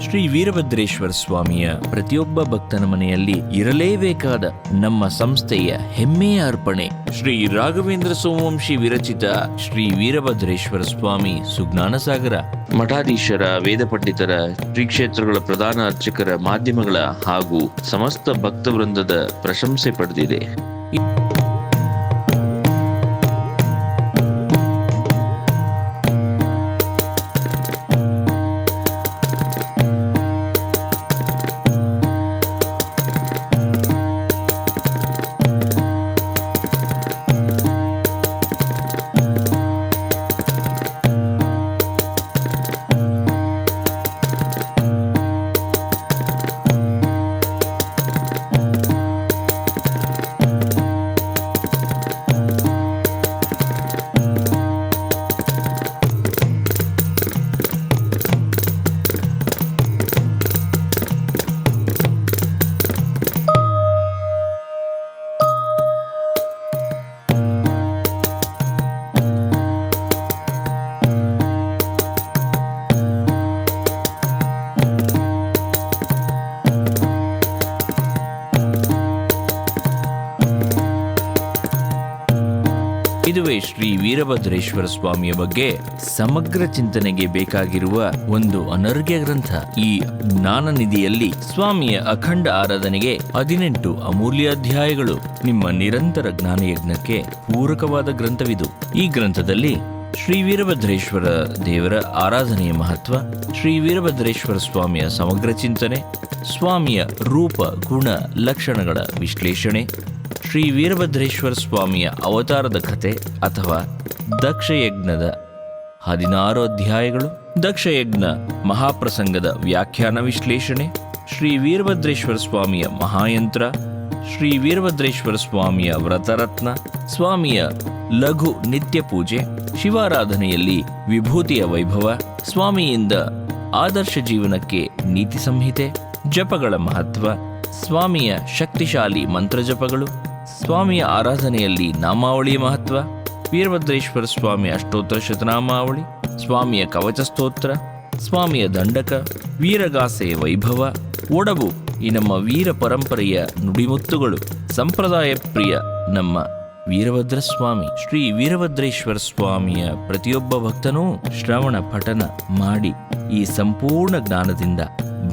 ಶ್ರೀ ವೀರಭದ್ರೇಶ್ವರ ಸ್ವಾಮಿಯ ಪ್ರತಿಯೊಬ್ಬ ಭಕ್ತನ ಮನೆಯಲ್ಲಿ ಇರಲೇಬೇಕಾದ ನಮ್ಮ ಸಂಸ್ಥೆಯ ಹೆಮ್ಮೆಯ ಅರ್ಪಣೆ ಶ್ರೀ ರಾಘವೇಂದ್ರ ಸೋಮವಂಶಿ ವಿರಚಿತ ಶ್ರೀ ವೀರಭದ್ರೇಶ್ವರ ಸ್ವಾಮಿ ಸುಜ್ಞಾನ ಸಾಗರ. ಮಠಾಧೀಶರ, ವೇದ ಪಂಡಿತರ, ಶ್ರೀ ಕ್ಷೇತ್ರಗಳ ಪ್ರಧಾನ ಅರ್ಚಕರ, ಮಾಧ್ಯಮಗಳ ಹಾಗೂ ಸಮಸ್ತ ಭಕ್ತ ವೃಂದದ ಪ್ರಶಂಸೆ ಪಡೆದಿದೆ. ಇದುವೇ ಶ್ರೀ ವೀರಭದ್ರೇಶ್ವರ ಸ್ವಾಮಿಯ ಬಗ್ಗೆ ಸಮಗ್ರ ಚಿಂತನೆಗೆ ಬೇಕಾಗಿರುವ ಒಂದು ಅನರ್ಘ್ಯ ಗ್ರಂಥ. ಈ ಜ್ಞಾನ ನಿಧಿಯಲ್ಲಿ ಸ್ವಾಮಿಯ ಅಖಂಡ ಆರಾಧನೆಗೆ 18 ಅಮೂಲ್ಯ ಅಧ್ಯಾಯಗಳು ನಿಮ್ಮ ನಿರಂತರ ಜ್ಞಾನಯಜ್ಞಕ್ಕೆ ಪೂರಕವಾದ ಗ್ರಂಥವಿದು. ಈ ಗ್ರಂಥದಲ್ಲಿ ಶ್ರೀ ವೀರಭದ್ರೇಶ್ವರ ದೇವರ ಆರಾಧನೆಯ ಮಹತ್ವ, ಶ್ರೀ ವೀರಭದ್ರೇಶ್ವರ ಸ್ವಾಮಿಯ ಸಮಗ್ರ ಚಿಂತನೆ, ಸ್ವಾಮಿಯ ರೂಪ, ಗುಣ, ಲಕ್ಷಣಗಳ ವಿಶ್ಲೇಷಣೆ, ಶ್ರೀ ವೀರಭದ್ರೇಶ್ವರ ಸ್ವಾಮಿಯ ಅವತಾರದ ಕಥೆ ಅಥವಾ ದಕ್ಷಯಜ್ಞದ 16 ಅಧ್ಯಾಯಗಳು, ದಕ್ಷಯಜ್ಞ ಮಹಾಪ್ರಸಂಗದ ವ್ಯಾಖ್ಯಾನ ವಿಶ್ಲೇಷಣೆ, ಶ್ರೀ ವೀರಭದ್ರೇಶ್ವರ ಸ್ವಾಮಿಯ ಮಹಾಯಂತ್ರ, ಶ್ರೀ ವೀರಭದ್ರೇಶ್ವರ ಸ್ವಾಮಿಯ ವ್ರತರತ್ನ, ಸ್ವಾಮಿಯ ಲಘು ನಿತ್ಯ ಪೂಜೆ, ಶಿವಾರಾಧನೆಯಲ್ಲಿ ವಿಭೂತಿಯ ವೈಭವ, ಸ್ವಾಮಿಯಿಂದ ಆದರ್ಶ ಜೀವನಕ್ಕೆ ನೀತಿ ಸಂಹಿತೆ, ಜಪಗಳ ಮಹತ್ವ, ಸ್ವಾಮಿಯ ಶಕ್ತಿಶಾಲಿ ಮಂತ್ರಜಪಗಳು, ಸ್ವಾಮಿಯ ಆರಾಧನೆಯಲ್ಲಿ ನಾಮಾವಳಿಯ ಮಹತ್ವ, ವೀರಭದ್ರೇಶ್ವರ ಸ್ವಾಮಿಯ ಅಷ್ಟೋತ್ತರ ಶತನಾಮಾವಳಿ, ಸ್ವಾಮಿಯ ಕವಚ ಸ್ತೋತ್ರ, ಸ್ವಾಮಿಯ ದಂಡಕ, ವೀರಗಾಸೆಯ ವೈಭವ, ಒಡವು ಈ ನಮ್ಮ ವೀರ ಪರಂಪರೆಯ ನುಡಿಮುತ್ತುಗಳು, ಸಂಪ್ರದಾಯ ಪ್ರಿಯ ನಮ್ಮ ವೀರಭದ್ರ ಸ್ವಾಮಿ. ಶ್ರೀ ವೀರಭದ್ರೇಶ್ವರ ಸ್ವಾಮಿಯ ಪ್ರತಿಯೊಬ್ಬ ಭಕ್ತನೂ ಶ್ರವಣ ಪಠನ ಮಾಡಿ ಈ ಸಂಪೂರ್ಣ ಜ್ಞಾನದಿಂದ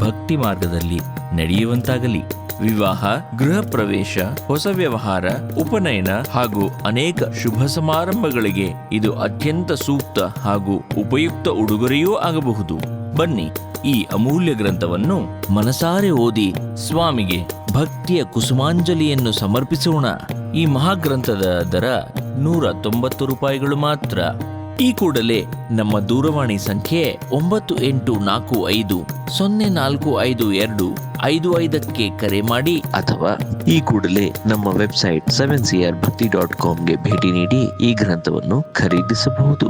ಭಕ್ತಿ ಮಾರ್ಗದಲ್ಲಿ ನಡೆಯುವಂತಾಗಲಿ. ವಿವಾಹ, ಗೃಹ ಪ್ರವೇಶ, ಹೊಸ ವ್ಯವಹಾರ, ಉಪನಯನ ಹಾಗೂ ಅನೇಕ ಶುಭ ಸಮಾರಂಭಗಳಿಗೆ ಇದು ಅತ್ಯಂತ ಸೂಕ್ತ ಹಾಗೂ ಉಪಯುಕ್ತ ಉಡುಗೊರೆಯೂ ಆಗಬಹುದು. ಬನ್ನಿ, ಈ ಅಮೂಲ್ಯ ಗ್ರಂಥವನ್ನು ಮನಸಾರೆ ಓದಿ ಸ್ವಾಮಿಗೆ ಭಕ್ತಿಯ ಕುಸುಮಾಂಜಲಿಯನ್ನು ಸಮರ್ಪಿಸೋಣ. ಈ ಮಹಾಗ್ರಂಥದ ದರ 190 ರೂಪಾಯಿಗಳು ಮಾತ್ರ. ಈ ಕೂಡಲೇ ನಮ್ಮ ದೂರವಾಣಿ ಸಂಖ್ಯೆ 984520455255ಕ್ಕೆ ಕರೆ ಮಾಡಿ ಅಥವಾ ಈ ಕೂಡಲೇ ನಮ್ಮ ವೆಬ್ಸೈಟ್ 7crbhakti.com ಗೆ ಭೇಟಿ ನೀಡಿ ಈ ಗ್ರಂಥವನ್ನು ಖರೀದಿಸಬಹುದು.